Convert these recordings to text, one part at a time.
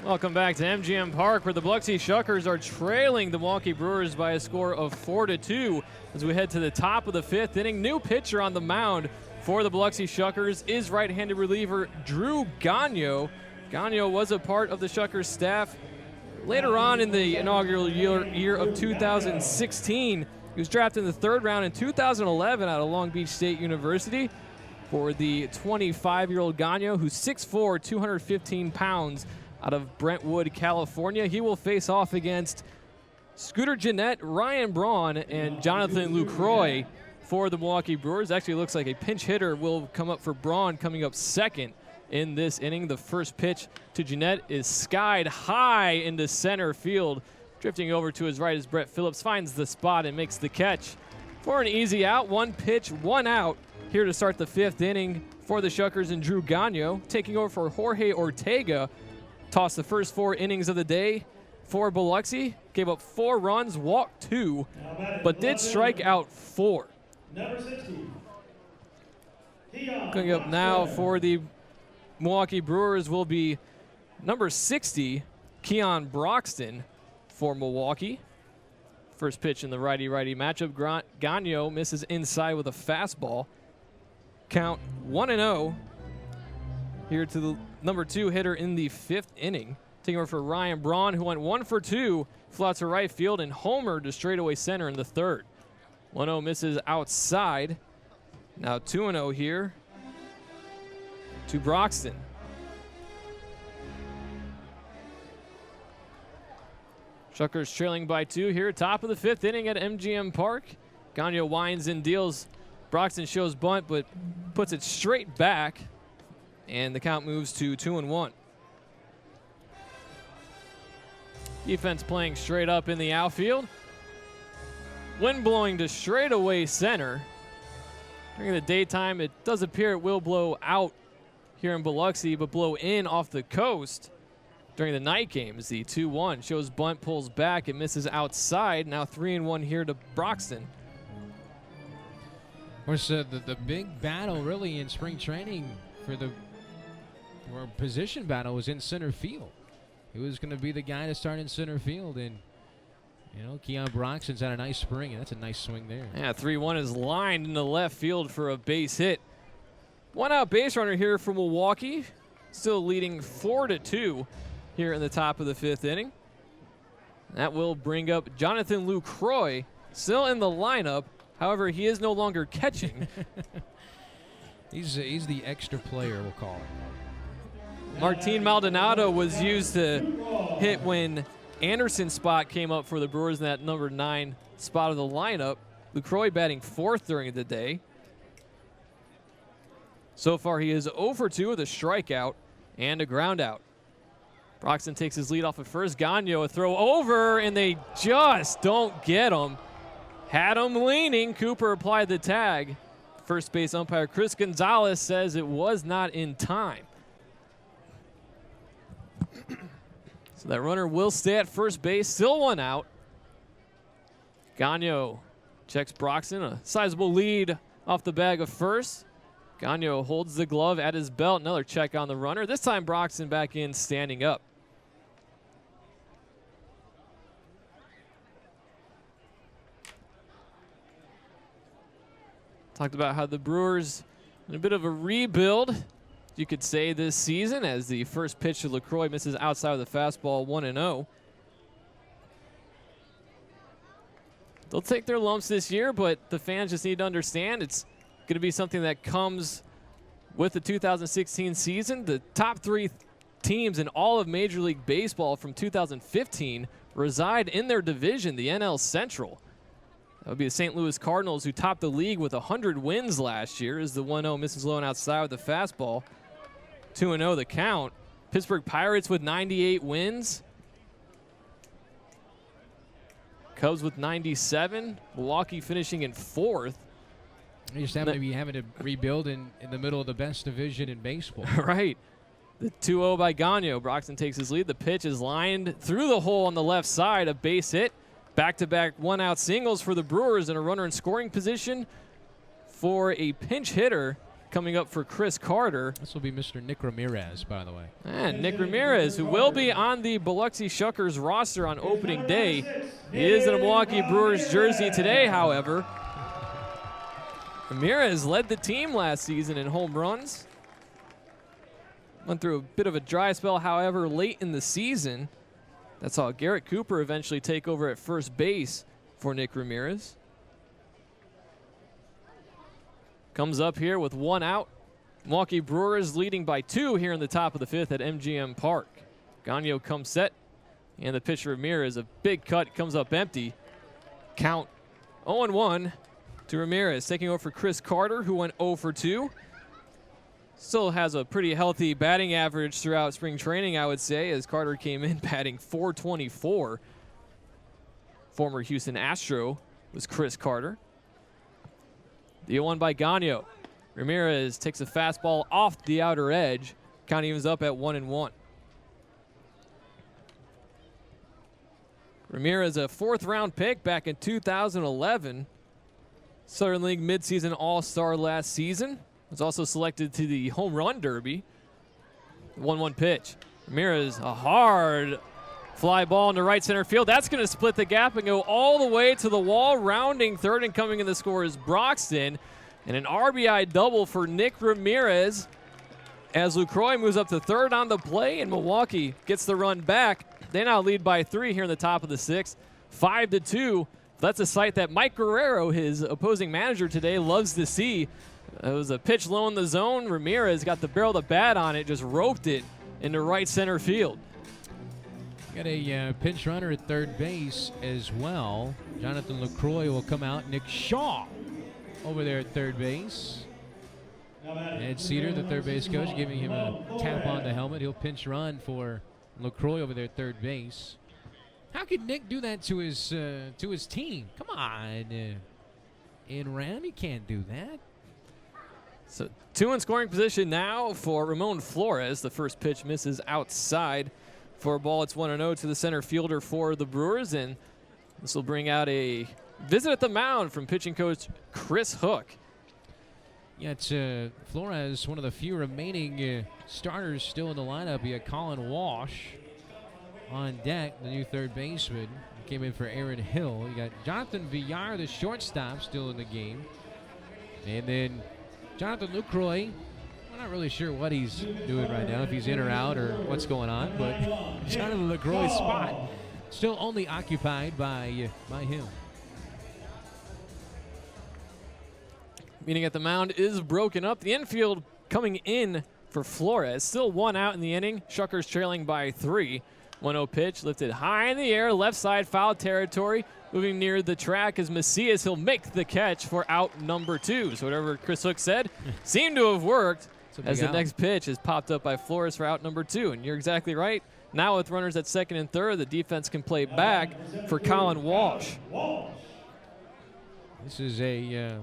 Welcome back to MGM Park, where the Biloxi Shuckers are trailing the Milwaukee Brewers by a score of 4-2 as we head to the top of the fifth inning. New pitcher on the mound for the Biloxi Shuckers is right-handed reliever Drew Gagno. Gagno was a part of the Shuckers staff later on in the inaugural year of 2016. He was drafted in the third round in 2011 out of Long Beach State University. For the 25-year-old Gagno, who's 6'4", 215 pounds, out of Brentwood, California. He will face off against Scooter Gennett, Ryan Braun, and Jonathan Lucroy for the Milwaukee Brewers. Actually looks like a pinch hitter will come up for Braun, coming up second in this inning. The first pitch to Gennett is skied high into center field. Drifting over to his right as Brett Phillips finds the spot and makes the catch for an easy out. One pitch, one out here to start the fifth inning for the Shuckers, and Drew Gagno taking over for Jorge Ortega. Tossed the first 4 innings of the day for Biloxi. Gave up 4 runs, walked 2, but did strike out 4. Coming up now for the Milwaukee Brewers will be number 60, Keon Broxton for Milwaukee. First pitch in the righty-righty matchup. Gagno misses inside with a fastball. Count 1-0 here to the number 2 hitter in the fifth inning. Taking over for Ryan Braun, who went 1 for 2, flew out to right field and homered to straightaway center in the third. 1-0 misses outside. Now 2-0 here to Broxton. Shuckers trailing by 2 here, top of the fifth inning at MGM Park. Gagno winds and deals. Broxton shows bunt, but puts it straight back, and the count moves to 2-1. Defense playing straight up in the outfield. Wind blowing to straightaway center. During the daytime, it does appear it will blow out here in Biloxi, but blow in off the coast during the night games. The 2-1 shows bunt, pulls back, it misses outside. Now 3-1 here to Broxton. Of course, the big battle really in spring training for the position battle was in center field. He was going to be the guy to start in center field, and you know, Keon Broxton's had a nice spring, and that's a nice swing there. Yeah, 3-1 is lined into left field for a base hit. One out base runner here for Milwaukee, still leading 4-2 here in the top of the fifth inning. That will bring up Jonathan Lucroy, still in the lineup. However, he is no longer catching. He's the extra player, we'll call him. Martin Maldonado was used to hit when Anderson's spot came up for the Brewers in that number 9 spot of the lineup. Lucroy batting 4th during the day. So far, he is 0 for 2 with a strikeout and a ground out. Broxton takes his lead off at first. Gagno a throw over, and they just don't get him. Had him leaning. Cooper applied the tag. First base umpire Chris Gonzalez says it was not in time. So that runner will stay at first base. Still 1 out. Gagno checks Broxton. A sizable lead off the bag of first. Gagno holds the glove at his belt. Another check on the runner. This time Broxton back in standing up. Talked about how the Brewers in a bit of a rebuild, you could say, this season, as the first pitch to Lucroy misses outside of the fastball, 1-0. They'll take their lumps this year, but the fans just need to understand it's going to be something that comes with the 2016 season. The top 3 teams in all of Major League Baseball from 2015 reside in their division, the NL Central. That would be the St. Louis Cardinals, who topped the league with 100 wins last year, as the 1-0 misses low and outside with the fastball. 2-0 the count. Pittsburgh Pirates with 98 wins. Cubs with 97. Milwaukee finishing in 4th. You just happen to be having to rebuild in the middle of the best division in baseball. Right. The 2-0 by Gagno. Broxton takes his lead. The pitch is lined through the hole on the left side. A base hit. Back-to-back 1-out singles for the Brewers, and a runner in scoring position for a pinch hitter coming up for Chris Carter. This will be Mr. Nick Ramirez, by the way. And Nick Ramirez, who will be on the Biloxi Shuckers roster on opening day. He is in a Milwaukee Brewers jersey today, however. Ramirez led the team last season in home runs. Went through a bit of a dry spell, however, late in the season. That saw Garrett Cooper eventually take over at first base for Nick Ramirez. Comes up here with 1 out. Milwaukee Brewers leading by 2 here in the top of the 5th at MGM Park. Gagno comes set, and the pitch Ramirez, a big cut, comes up empty. Count 0-1 to Ramirez, taking over for Chris Carter, who went 0 for 2. Still has a pretty healthy batting average throughout spring training, I would say, as Carter came in batting .424. Former Houston Astro was Chris Carter. The 0-1 by Gagno. Ramirez takes a fastball off the outer edge. Count evens up at 1-1. Ramirez, a 4th-round pick back in 2011. Southern League midseason All-Star last season. Was also selected to the Home Run Derby. 1-1 pitch. Ramirez, a hard fly ball into right center field. That's going to split the gap and go all the way to the wall. Rounding third and coming in the score is Broxton. And an RBI double for Nick Ramirez as LaCroix moves up to third on the play, and Milwaukee gets the run back. They now lead by 3 here in the top of the 6th, 5-2. That's a sight that Mike Guerrero, his opposing manager today, loves to see. It was a pitch low in the zone. Ramirez got the barrel of the bat on it, just roped it into right center field. Got a pinch runner at third base as well. Jonathan LaCroix will come out. Nick Shaw over there at third base. Ed Cedar, the third base coach, giving him a tap on the helmet. He'll pinch run for LaCroix over there at third base. How could Nick do that to his team? Come on, in Ram, you can't do that. So 2 in scoring position now for Ramon Flores. The first pitch misses outside for a ball. It's 1-0 to the center fielder for the Brewers, and this will bring out a visit at the mound from pitching coach Chris Hook. Yeah, it's Flores, one of the few remaining starters still in the lineup. You got Colin Walsh on deck, the new third baseman. He came in for Aaron Hill. You got Jonathan Villar, the shortstop, still in the game. And then Jonathan LaCroix, we're not really sure what he's doing right now, if he's in or out or what's going on, but Jonathan LaCroix's spot still only occupied by him. Meeting at the mound is broken up. The infield coming in for Flores. Still 1 out in the inning. Shuckers trailing by 3. 1-0 pitch lifted high in the air. Left side foul territory. Moving near the track is Macias. He'll make the catch for out number 2. So whatever Chris Hook said seemed to have worked as the next pitch is popped up by Flores for out number 2. And you're exactly right. Now with runners at second and third, the defense can play back for Colin Walsh. This is a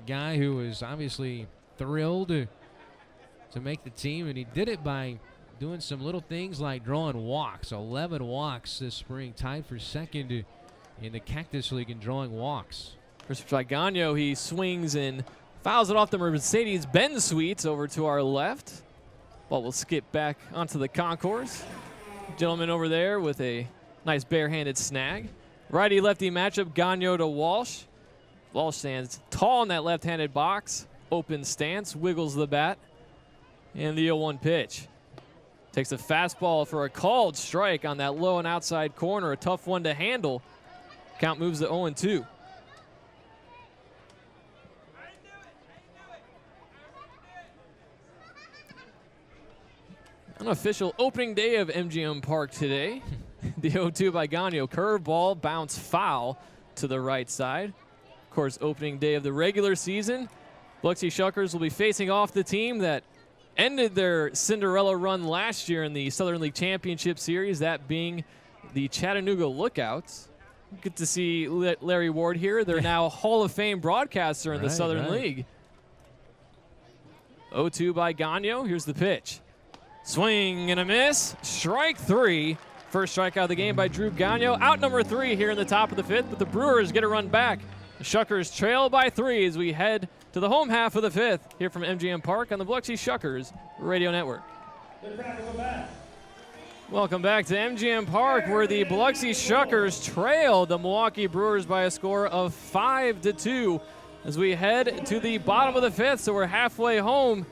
guy who was obviously thrilled to make the team, and he did it by doing some little things like drawing walks. 11 walks this spring, tied for second in the Cactus League in drawing walks. First by Gagno, he swings and fouls it off the Mercedes-Benz suites over to our left. Ball will skip back onto the concourse. Gentleman over there with a nice barehanded snag. Righty-lefty matchup, Gagno to Walsh. Walsh stands tall in that left-handed box. Open stance, wiggles the bat. And the 0-1 pitch. Takes a fastball for a called strike on that low and outside corner. A tough one to handle. Count moves to 0-2. Unofficial opening day of MGM Park today. The 0-2 by Gagno. Curveball, bounce foul to the right side. Of course, opening day of the regular season. Biloxi Shuckers will be facing off the team that ended their Cinderella run last year in the Southern League Championship Series, that being the Chattanooga Lookouts. Good to see Larry Ward here. They're now Hall of Fame broadcaster in the Southern League. 0-2 by Gagno. Here's the pitch. Swing and a miss. Strike 3. First strikeout of the game by Drew Gagno. Out number 3 here in the top of the 5th, but the Brewers get a run back. The Shuckers trail by 3 as we head to the home half of the fifth here from MGM Park on the Biloxi Shuckers Radio Network. Welcome back to MGM Park, where the Biloxi Shuckers trailed the Milwaukee Brewers by a score of 5-2 as we head to the bottom of the fifth, so we're halfway home.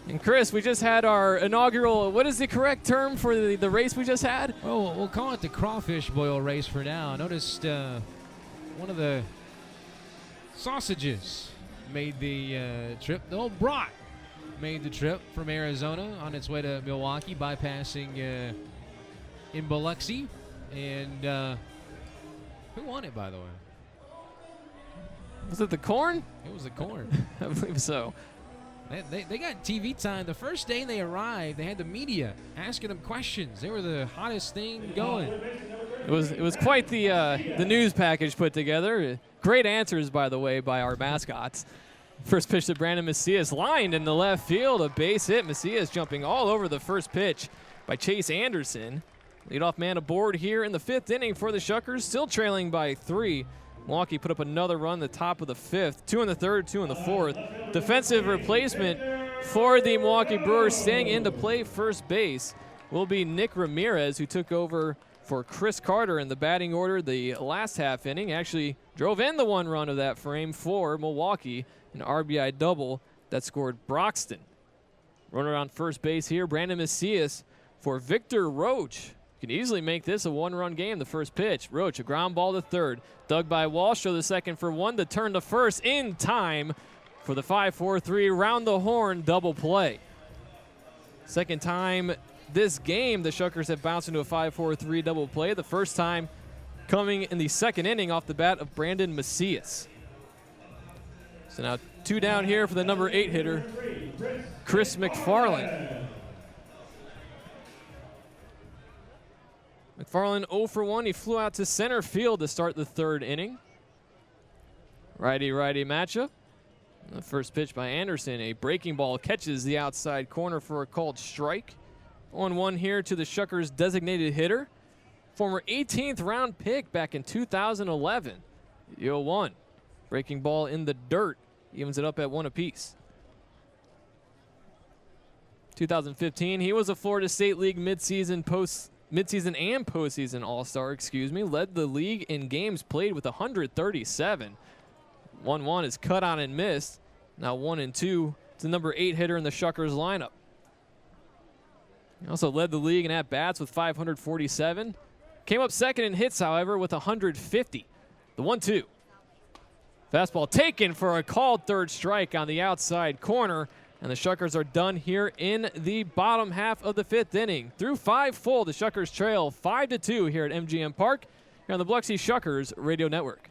And Chris, we just had our inaugural, what is the correct term for the race we just had? Oh, we'll call it the crawfish boil race for now. I noticed one of the sausages made the trip. The old brat made the trip from Arizona on its way to Milwaukee, bypassing in Biloxi. And who won it, by the way? Was it the corn? It was the corn. I believe so. They got TV time. The first day they arrived, they had the media asking them questions. They were the hottest thing going. It was quite the news package put together. Great answers, by the way, by our mascots. First pitch to Brandon Macias, lined in the left field, a base hit. Macias jumping all over the first pitch by Chase Anderson. Leadoff man aboard here in the fifth inning for the Shuckers, still trailing by 3. Milwaukee put up another run in the top of the fifth, 2 in the third, 2 in the fourth. Defensive replacement for the Milwaukee Brewers staying into play first base will be Nick Ramirez, who took over for Chris Carter in the batting order the last half inning. Actually drove in the one run of that frame for Milwaukee, an RBI double that scored Broxton. Runner on first base here, Brandon Macias for Victor Roach. Can easily make this a one-run game. The first pitch, Roach, a ground ball to third. Dug by Walsh, to the second for one. The turn to first in time for the 5-4-3 round the horn double play. Second time this game, the Shuckers have bounced into a 5-4-3 double play. The first time coming in the second inning off the bat of Brandon Macias. So now 2 down here for the number 8 hitter, Chris McFarland. McFarland 0 for 1. He flew out to center field to start the third inning. Righty-righty matchup. The first pitch by Anderson, a breaking ball, catches the outside corner for a called strike. 0-1 here to the Shuckers' designated hitter. Former 18th round pick back in 2011. The 0-1. Breaking ball in the dirt. Evens it up at 1 apiece. 2015, he was a Florida State League midseason and postseason All-Star, led the league in games played with 137. 1-1 is cut on and missed. Now 1-2 to the number 8 hitter in the Shuckers lineup. He also led the league in at-bats with 547. Came up second in hits, however, with 150. The 1-2. Fastball taken for a called third strike on the outside corner. And the Shuckers are done here in the bottom half of the fifth inning. Through 5 full, the Shuckers trail 5-2 here at MGM Park here on the Biloxi Shuckers Radio Network.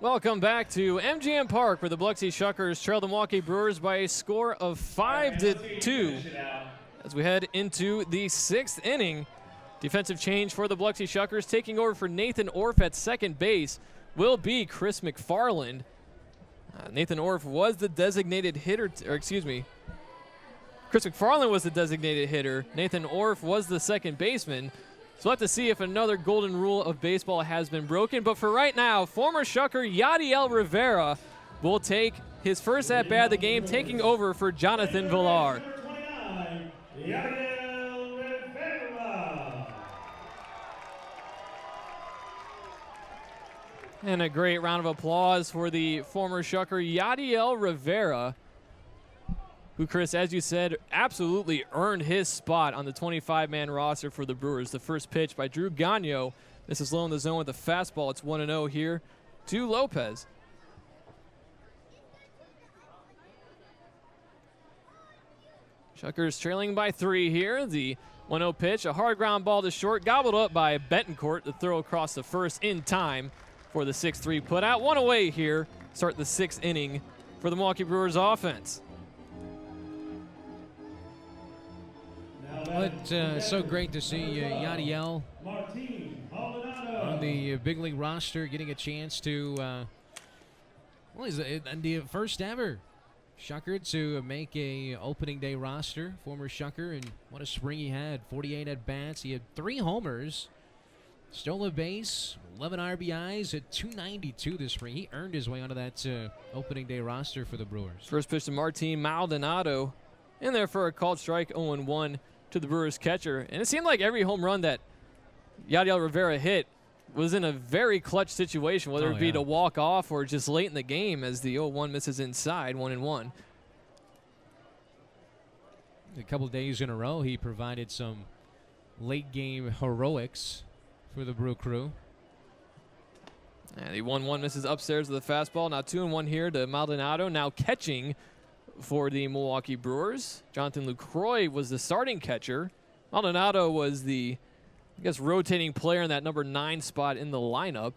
Welcome back to MGM Park, where the Biloxi Shuckers trail the Milwaukee Brewers by a score of 5-2 as we head into the 6th inning. Defensive change for the Biloxi Shuckers. Taking over for Nathan Orff at second base will be Chris McFarland. Nathan Orff was the designated hitter, Chris McFarland was the designated hitter. Nathan Orff was the second baseman. So we'll have to see if another golden rule of baseball has been broken. But for right now, former Shucker Yadiel Rivera will take his first at-bat of the game, taking over for Jonathan Villar. And a great round of applause for the former Shucker, Yadiel Rivera, who, Chris, as you said, absolutely earned his spot on the 25-man roster for the Brewers. The first pitch by Drew Gagno. This is low in the zone with a fastball. It's 1-0 here to Lopez. Shuckers trailing by 3 here. The 1-0 pitch, a hard ground ball to short, gobbled up by Betancourt. The throw across the first in time for the 6-3 putout. 1 away here. Start the 6th inning for the Milwaukee Brewers offense. Well, it's so great to see Yadiel on the big league roster, getting a chance to, he's the first ever Shucker to make a opening day roster. Former Shucker, and what a spring he had. 48 at-bats. He had 3 homers Stole a base, 11 RBIs at 292 this spring. He earned his way onto that opening day roster for the Brewers. First pitch to Martin Maldonado in there for a called strike, 0-1 to the Brewers catcher. And it seemed like every home run that Yadiel Rivera hit was in a very clutch situation, whether it be to walk off or just late in the game as the 0-1 misses inside, 1-1. A couple days in a row, he provided some late game heroics for the Brew Crew. And the 1-1 misses upstairs with the fastball. Now 2-1 here to Maldonado. Now catching for the Milwaukee Brewers. Jonathan Lucroy was the starting catcher. Maldonado was the, I guess, rotating player in that number 9 spot in the lineup.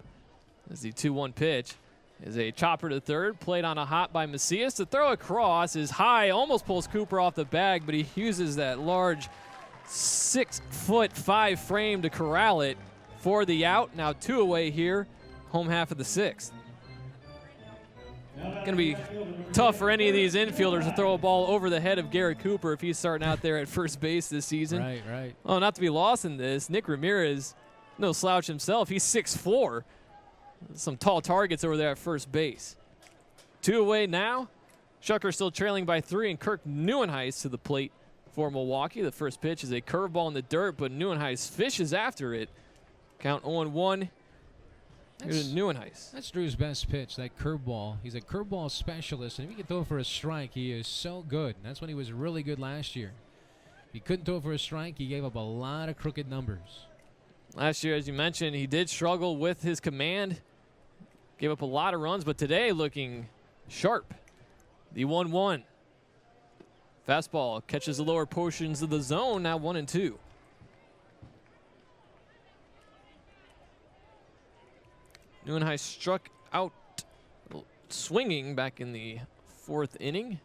As the 2-1 pitch is a chopper to third, played on a hop by Macias. The throw across is high, almost pulls Cooper off the bag, but he uses that large 6'5" frame to corral it for the out. Now 2 away here, home half of the 6th. Going to be tough for any of these infielders to throw a ball over the head of Garrett Cooper if he's starting out there at first base this season. Right. Oh, not to be lost in this, Nick Ramirez, no slouch himself. He's 6'4". Some tall targets over there at first base. 2 away now. Shuckers still trailing by 3, and Kirk Neuenhuis to the plate for Milwaukee. The first pitch is a curveball in the dirt, but Neuenhuis fishes after it. Count 0-1. Here's Neuenhuis. That's Drew's best pitch, that curveball. He's a curveball specialist, and if he can throw for a strike, he is so good. That's when he was really good last year. If he couldn't throw for a strike, he gave up a lot of crooked numbers. Last year, as you mentioned, he did struggle with his command. Gave up a lot of runs, but today looking sharp. The 1-1. Fastball catches the lower portions of the zone, now 1-2. Neuenhuis struck out swinging back in the 4th inning.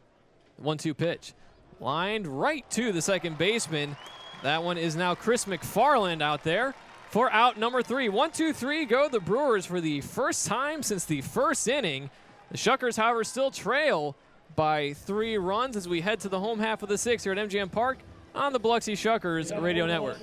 1-2 pitch. Lined right to the second baseman. That one is now Chris McFarland out there for out number 3. 1-2-3 go the Brewers for the first time since the 1st inning. The Shuckers, however, still trail by 3 runs as we head to the home half of the 6th here at MGM Park on the Biloxi Shuckers Radio Network.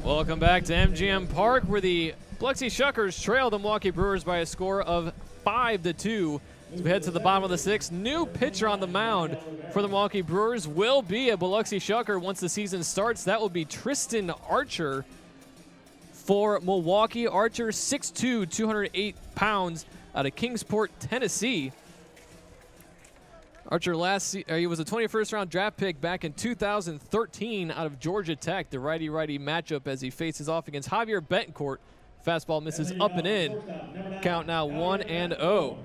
Welcome back to MGM Park, where the Biloxi Shuckers trail the Milwaukee Brewers by a score of 5-2. As we head to the bottom of the 6th, new pitcher on the mound for the Milwaukee Brewers will be a Biloxi Shucker once the season starts. That will be Tristan Archer for Milwaukee. Archer, 6'2", 208 pounds, out of Kingsport, Tennessee. Archer he was a 21st round draft pick back in 2013 out of Georgia Tech. The righty-righty matchup as he faces off against Javier Betancourt. Fastball misses up and in. Count now 1-0.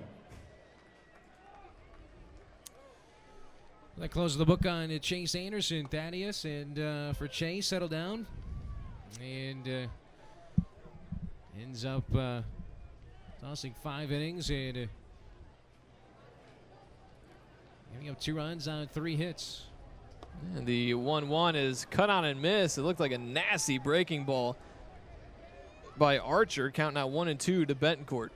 That closes the book on Chase Anderson, Thaddeus, and for Chase, settle down, and ends up tossing 5 innings and giving up 2 runs on 3 hits. And the 1-1 is cut on and miss. It looked like a nasty breaking ball by Archer. Count now 1-2 to Betancourt.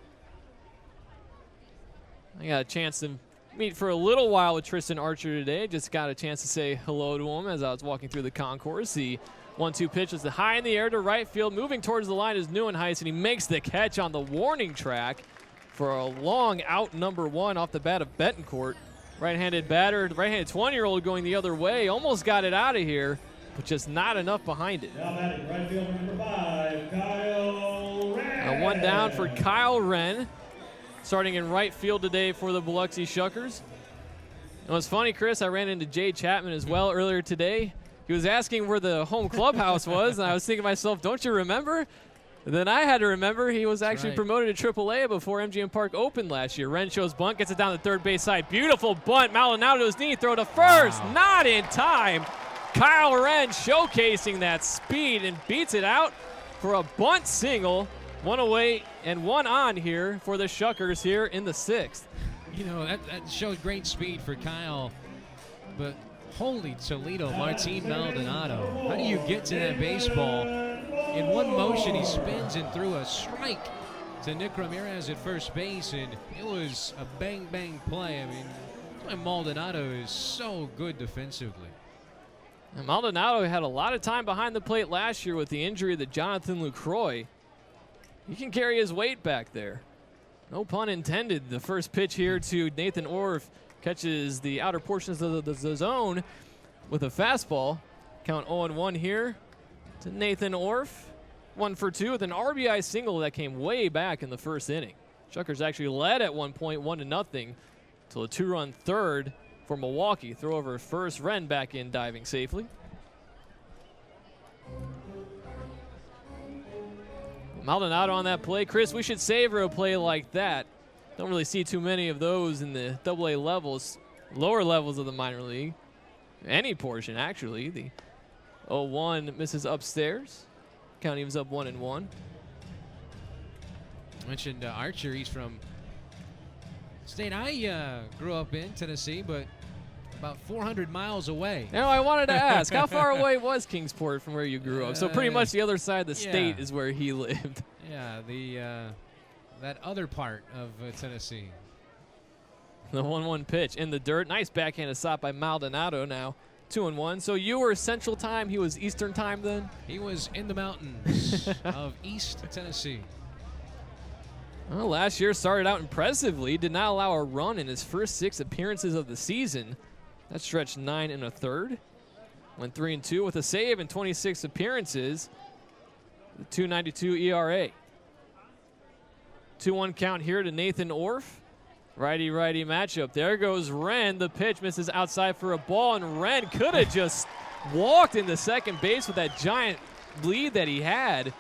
I got a chance to meet for a little while with Tristan Archer today. Just got a chance to say hello to him as I was walking through the concourse. The 1-2 pitch is high in the air to right field. Moving towards the line is Neuenhuis, and he makes the catch on the warning track for a long out number 1 off the bat of Betancourt. Right-handed batter, right-handed 20-year-old going the other way. Almost got it out of here, but just not enough behind it. Now batting right fielder number 5, Kyle Wren. 1 down for Kyle Wren, starting in right field today for the Biloxi Shuckers. And what's funny, Chris, I ran into Jay Chapman as well earlier today. He was asking where the home clubhouse was, and I was thinking to myself, don't you remember? And then I had to remember he was actually promoted to AAA before MGM Park opened last year. Wren shows bunt, gets it down the third base side. Beautiful bunt. Maldonado's knee, throw to first. Wow. Not in time. Kyle Wren showcasing that speed and beats it out for a bunt single. 1 away and 1 on here for the Shuckers here in the 6th. You know, that showed great speed for Kyle, but holy Toledo, Martin Maldonado. How do you get to that baseball? In one motion, he spins and threw a strike to Nick Ramirez at first base, and it was a bang-bang play. I mean, that's why Maldonado is so good defensively. And Maldonado had a lot of time behind the plate last year with the injury to Jonathan Lucroy. He can carry his weight back there. No pun intended. The first pitch here to Nathan Orff catches the outer portions of the zone with a fastball. Count 0-1 here to Nathan Orff. 1 for 2 with an RBI single that came way back in the first inning. Shuckers actually led at one point, 1-0, till a 2-run third for Milwaukee. Throw over first, Wren back in diving safely. Maldonado on that play. Chris, we should savor a play like that. Don't really see too many of those in the AA levels, lower levels of the minor league. Any portion, actually. The 0-1 misses upstairs. Count evens up 1-1. Mentioned Archer. He's from state I grew up in, Tennessee, but about 400 miles away. Now, I wanted to ask, how far away was Kingsport from where you grew up? So pretty much the other side of the state is where he lived. Yeah, that other part of Tennessee. The 1-1 pitch in the dirt. Nice backhanded stop by Maldonado now. 2-1. So you were Central Time, he was Eastern Time then? He was in the mountains of East Tennessee. Well, last year started out impressively. Did not allow a run in his first 6 appearances of the season. That stretched 9 1/3. Went 3-2 with a save in 26 appearances. The 2.92 ERA. 2-1 count here to Nathan Orff. Righty-righty matchup. There goes Wren. The pitch misses outside for a ball, and Wren could have just walked into second base with that giant lead that he had.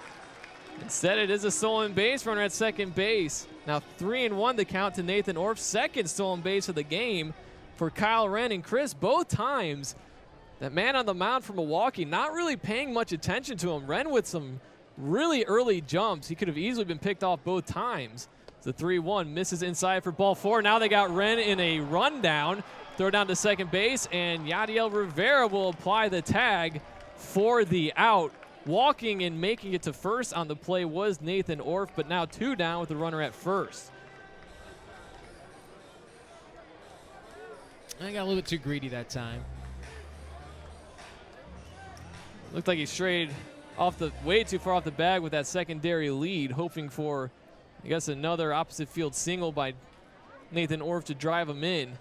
Instead, it is a stolen base runner at second base. Now 3-1 the count to Nathan Orff. Second stolen base of the game for Kyle Wren. And Chris, both times, that man on the mound for Milwaukee not really paying much attention to him. Wren with some really early jumps. He could have easily been picked off both times. The 3-1 misses inside for ball 4. Now they got Wren in a rundown. Throw down to second base, and Yadiel Rivera will apply the tag for the out. Walking and making it to first on the play was Nathan Orff, but now 2 down with the runner at first. I got a little bit too greedy that time. Looked like he strayed way too far off the bag with that secondary lead, hoping for, I guess, another opposite field single by Nathan Orff to drive him in.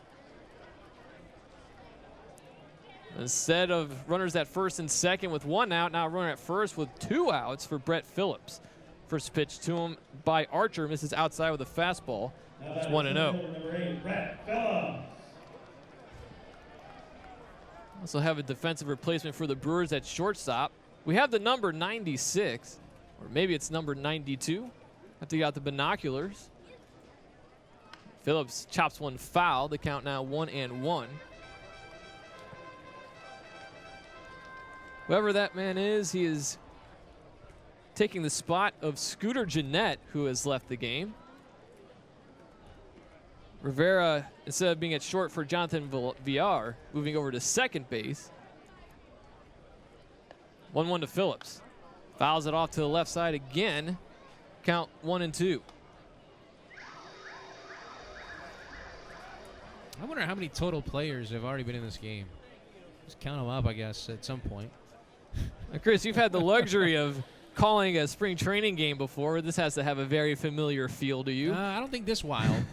Instead of runners at first and second with 1 out, now runner at first with 2 outs for Brett Phillips. First pitch to him by Archer, misses outside with a fastball. It's 1-0. Brett Phillips. Also have a defensive replacement for the Brewers at shortstop. We have the number 96, or maybe it's number 92. Have to get out the binoculars. Phillips chops one foul. The count now 1-1. Whoever that man is, he is taking the spot of Scooter Jeanette, who has left the game. Rivera, instead of being at short for Jonathan Villar, moving over to second base. 1-1 to Phillips. Fouls it off to the left side again. Count 1-2. I wonder how many total players have already been in this game. Just count them up, I guess, at some point. Now, Chris, you've had the luxury of calling a spring training game before. This has to have a very familiar feel to you. I don't think this wild.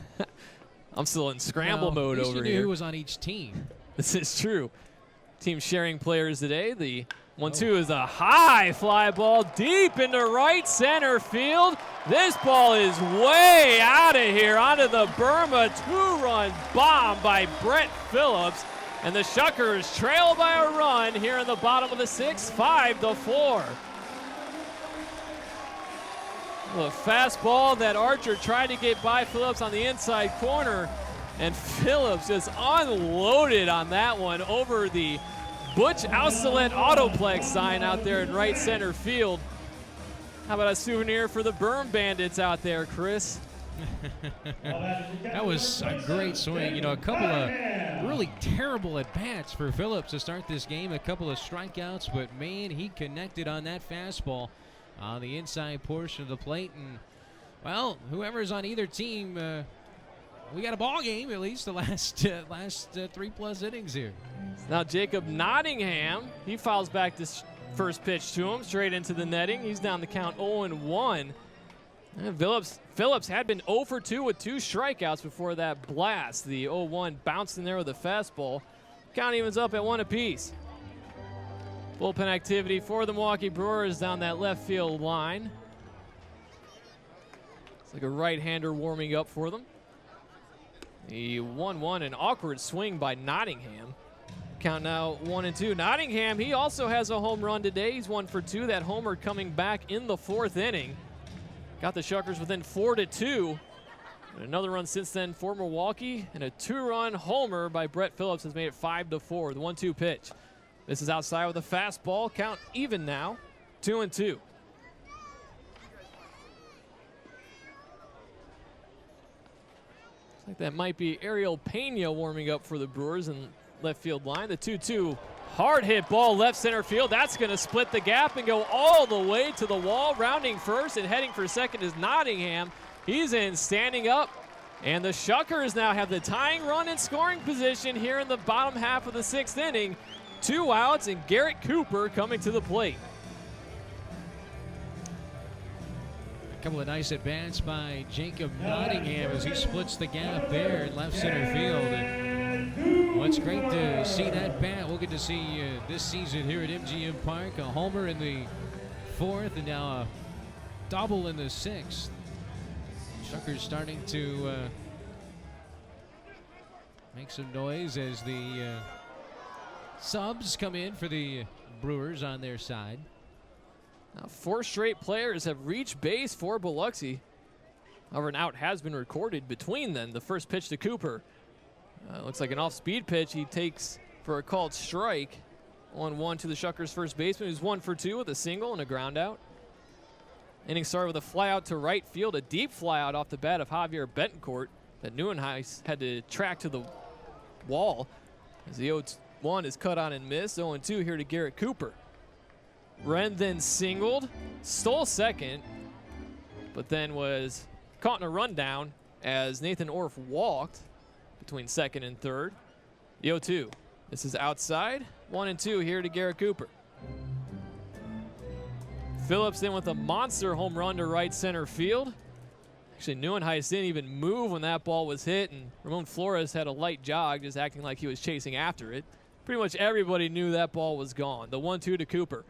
I'm still in scramble mode over you here. knew who was on each team. This is true. Team sharing players today. The 1-2 is a high fly ball deep into right center field. This ball is way out of here onto the Burma. 2-run bomb by Brett Phillips. And the Shuckers trail by a run here in the bottom of the 6th, 5-4. A fastball that Archer tried to get by Phillips on the inside corner, and Phillips just unloaded on that one over the Butch Austelet Autoplex sign out there in right center field. How about a souvenir for the Berm Bandits out there, Chris? That was a great swing. You know, a couple of really terrible at-bats for Phillips to start this game. A couple of strikeouts, but, man, he connected on that fastball on the inside portion of the plate. And, well, whoever's on either team we got a ball game at least the last 3+ innings here. Now Jacob Nottingham, he fouls back this first pitch to him, straight into the netting. He's down the count 0-1. And Phillips had been 0 for 2 with 2 strikeouts before that blast. The 0-1 bounced in there with a fastball. Count evens up at 1 apiece. Bullpen activity for the Milwaukee Brewers down that left field line. It's like a right-hander warming up for them. The 1-1, an awkward swing by Nottingham. Count now 1-2. Nottingham, he also has a home run today. He's 1 for 2. That homer coming back in the 4th inning. Got the Shuckers within 4-2. And another run since then for Milwaukee. And a 2-run homer by Brett Phillips has made it 5-4. The 1-2 pitch. This is outside with a fastball. Count even now, 2-2. Looks like that might be Ariel Pena warming up for the Brewers in left field line. The 2-2 hard hit ball left center field. That's going to split the gap and go all the way to the wall. Rounding first and heading for second is Nottingham. He's in standing up. And the Shuckers now have the tying run in scoring position here in the bottom half of the 6th inning. 2 outs and Garrett Cooper coming to the plate. A couple of nice at-bats by Jacob Nottingham as he splits the gap there in left center field. And well, it's great to see that bat. We'll get to see this season here at MGM Park. A homer in the 4th and now a double in the 6th. Shuckers starting to make some noise as the subs come in for the Brewers on their side. Now 4 straight players have reached base for Biloxi. However, an out has been recorded between them. The first pitch to Cooper. Looks like an off-speed pitch he takes for a called strike. 1-1 to the Shuckers first baseman, who's 1 for 2 with a single and a ground out. Inning started with a fly out to right field, a deep fly out off the bat of Javier Betancourt that Neuenhuis had to track to the wall as the 0-1 is cut on and missed. 0-2 here to Garrett Cooper. Wren then singled, stole second, but then was caught in a rundown as Nathan Orff walked between second and third. 0-2. This is outside. 1-2 here to Garrett Cooper. Phillips in with a monster home run to right center field. Actually, Neuenhuis didn't even move when that ball was hit, and Ramon Flores had a light jog, just acting like he was chasing after it. Pretty much everybody knew that ball was gone. The 1-2 to Cooper.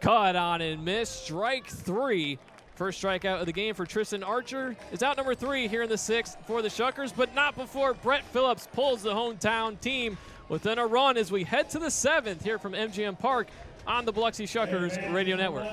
Cut on and missed. Strike 3. First strikeout of the game for Tristan Archer. Is out number 3 here in the 6th for the Shuckers, but not before Brett Phillips pulls the hometown team within a run as we head to the 7th here from MGM Park on the Biloxi Shuckers Radio Network.